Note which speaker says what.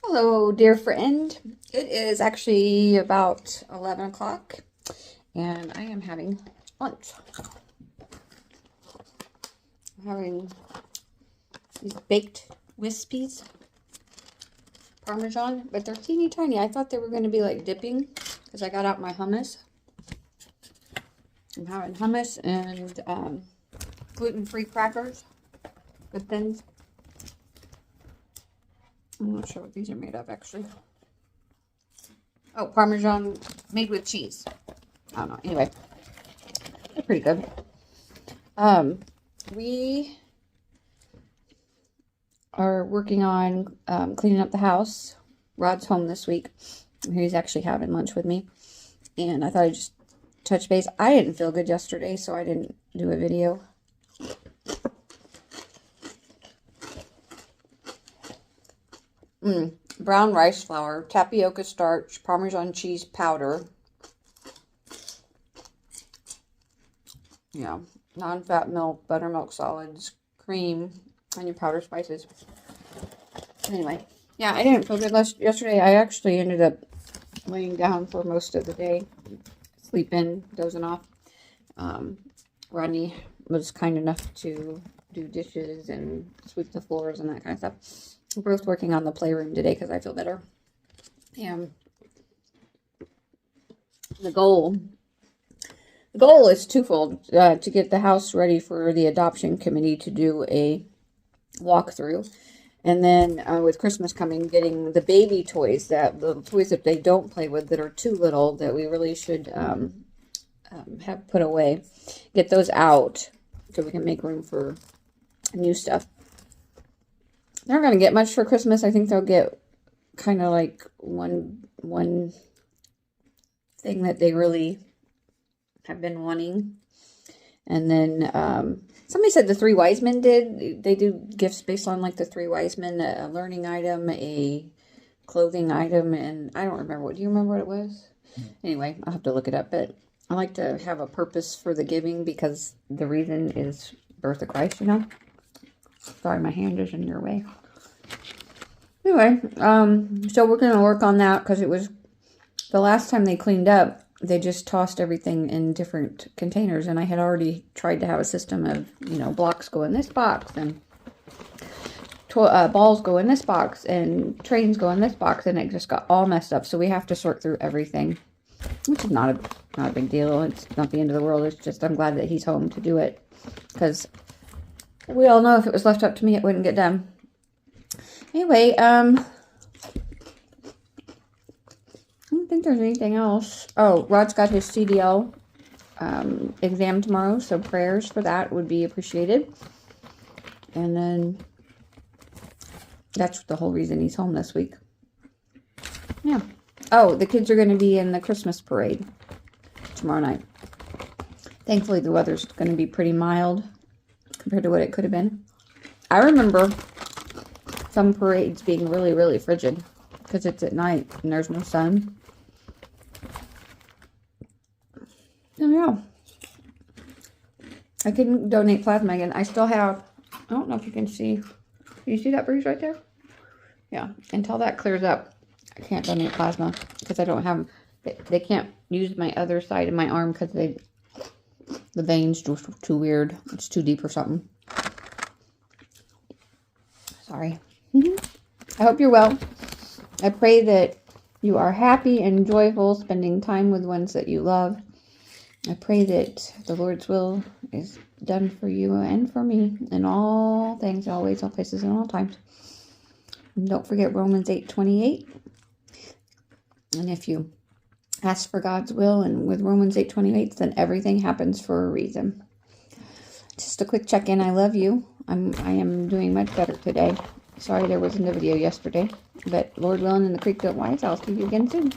Speaker 1: Hello, dear friend. It is actually about 11 o'clock, and I am having lunch. I'm having these baked wispies, Parmesan, but they're teeny tiny. I thought they were going to be like dipping, because I got out my hummus. I'm having hummus and gluten-free crackers, good things. I'm not sure what these are made of, actually. Oh, Parmesan made with cheese. I don't know. Anyway, they're pretty good. We are working on cleaning up the house. Rod's home this week. He's actually having lunch with me. And I thought I'd just touch base. I didn't feel good yesterday, so I didn't do a video. Brown rice flour, tapioca starch, Parmesan cheese powder. Yeah, non-fat milk, buttermilk solids, cream, onion powder, spices. Anyway, yeah, I didn't feel good yesterday. I actually ended up laying down for most of the day, sleeping, dozing off. Rodney was kind enough to do dishes and sweep the floors and that kind of stuff. We're both working on the playroom today because I feel better. And the goal is twofold, to get the house ready for the adoption committee to do a walkthrough. And then with Christmas coming, getting the baby toys, the toys that they don't play with that are too little, that we really should have put away. Get those out so we can make room for new stuff. They're not going to get much for Christmas. I think they'll get kind of like one thing that they really have been wanting. And then somebody said the Three Wise Men did. They do gifts based on like the Three Wise Men, a learning item, a clothing item, and I don't remember. Do you remember what it was? Anyway, I'll have to look it up. But I like to have a purpose for the giving because the reason is birth of Christ, you know? Sorry, my hand is in your way. Anyway, so we're going to work on that because it was the last time they cleaned up, they just tossed everything in different containers. And I had already tried to have a system of, you know, blocks go in this box and balls go in this box and trains go in this box. And it just got all messed up. So we have to sort through everything, which is not a big deal. It's not the end of the world. It's just I'm glad that he's home to do it because we all know if it was left up to me, it wouldn't get done. Anyway, I don't think there's anything else. Oh, Rod's got his CDL exam tomorrow, so prayers for that would be appreciated. And then that's the whole reason he's home this week. Yeah. Oh, the kids are going to be in the Christmas parade tomorrow night. Thankfully, the weather's going to be pretty mild compared to what it could have been. I remember some parades being really, really frigid because it's at night and there's no sun. Oh, yeah. I can donate plasma again. I still have, I don't know if you can see. Can you see that bruise right there? Yeah. Until that clears up, I can't donate plasma because I don't have, they can't use my other side of my arm because the veins just too weird. It's too deep or something. Sorry. I hope you're well. I pray that you are happy and joyful spending time with ones that you love. I pray that the Lord's will is done for you and for me in all things, always, all places, and all times. And don't forget Romans 8:28. And if you ask for God's will and with Romans 8:28, then everything happens for a reason. Just a quick check-in. I love you. I am doing much better today. Sorry there wasn't a video yesterday. But Lord willing and the creek don't rise, I'll see you again soon.